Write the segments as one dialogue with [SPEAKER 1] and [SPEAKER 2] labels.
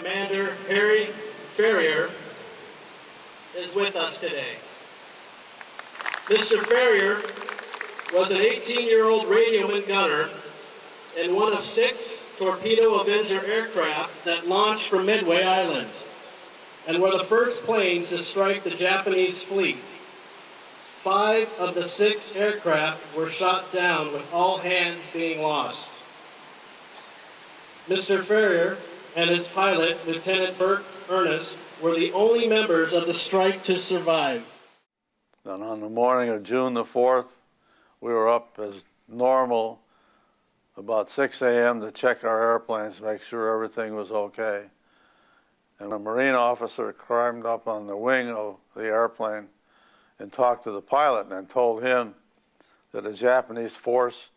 [SPEAKER 1] Commander Harry Ferrier is with us today. Mr. Ferrier was an 18-year-old radioman gunner in one of 6 Torpedo Avenger aircraft that launched from Midway Island and were the first planes to strike the Japanese fleet. 5 of the 6 aircraft were shot down, with all hands being lost. Mr. Ferrier and his pilot, Lieutenant Bert Ernest, were the only members of the strike to survive.
[SPEAKER 2] Then on the morning of June the 4th, we were up as normal about 6 a.m. to check our airplanes, make sure everything was okay. And a Marine officer climbed up on the wing of the airplane and talked to the pilot and told him that a Japanese force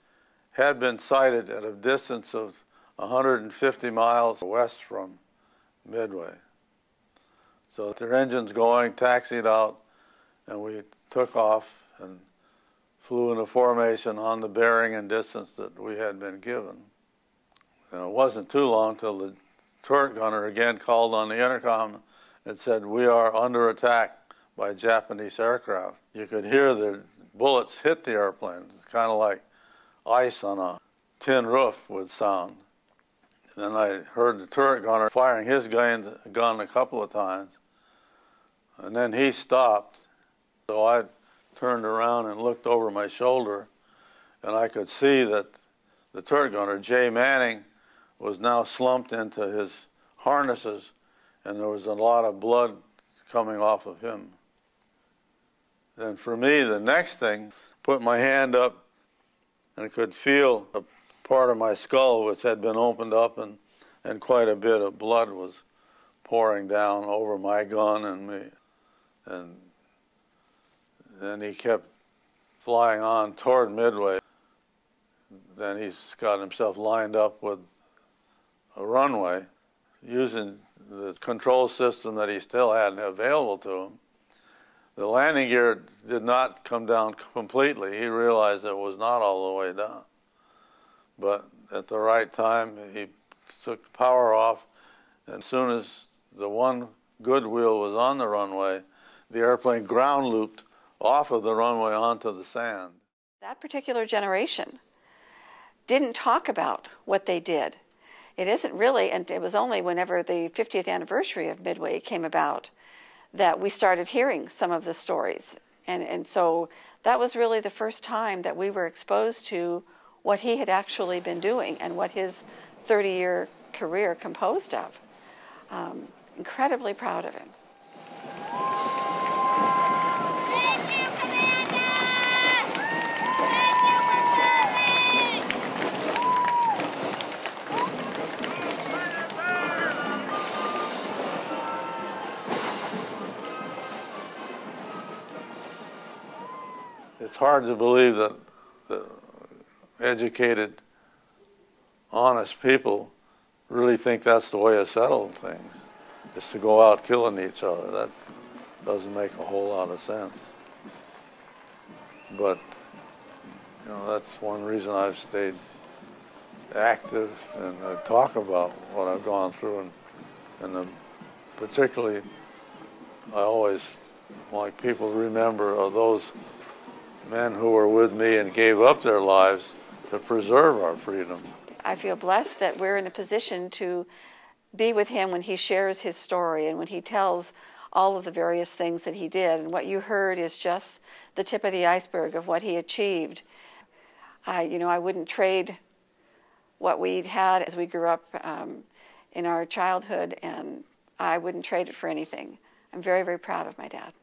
[SPEAKER 2] had been sighted at a distance of 150 miles west from Midway. So their engines going, taxied out, and we took off and flew into formation on the bearing and distance that we had been given. And it wasn't too long till the turret gunner again called on the intercom and said, "We are under attack by Japanese aircraft." You could hear the bullets hit the airplane. It's kind of like ice on a tin roof would sound. And then I heard the turret gunner firing his gun a couple of times. And then he stopped. So I turned around and looked over my shoulder, and I could see that the turret gunner, Jay Manning, was now slumped into his harnesses, and there was a lot of blood coming off of him. Then for me, the next thing, put my hand up and could feel a part of my skull which had been opened up, and quite a bit of blood was pouring down over my gun and me. And then he kept flying on toward Midway. Then he's got himself lined up with a runway using the control system that he still had available to him. The landing gear did not come down completely. He realized it was not all the way down. But at the right time, he took the power off, and as soon as the one good wheel was on the runway, the airplane ground looped off of the runway onto the sand.
[SPEAKER 3] That particular generation didn't talk about what they did. It isn't really, and it was only whenever the 50th anniversary of Midway came about that we started hearing some of the stories. And so that was really the first time that we were exposed to what he had actually been doing and what his 30-year career composed of. Incredibly proud of him.
[SPEAKER 2] It's hard to believe that the educated, honest people really think that's the way to settle things, is to go out killing each other. That doesn't make a whole lot of sense. But, you know, that's one reason I've stayed active and I talk about what I've gone through, and particularly I always like people to remember those men who were with me and gave up their lives to preserve our freedom.
[SPEAKER 3] I feel blessed that we're in a position to be with him when he shares his story and when he tells all of the various things that he did. And what you heard is just the tip of the iceberg of what he achieved. I wouldn't trade what we'd had as we grew up in our childhood, and I wouldn't trade it for anything. I'm very, very proud of my dad.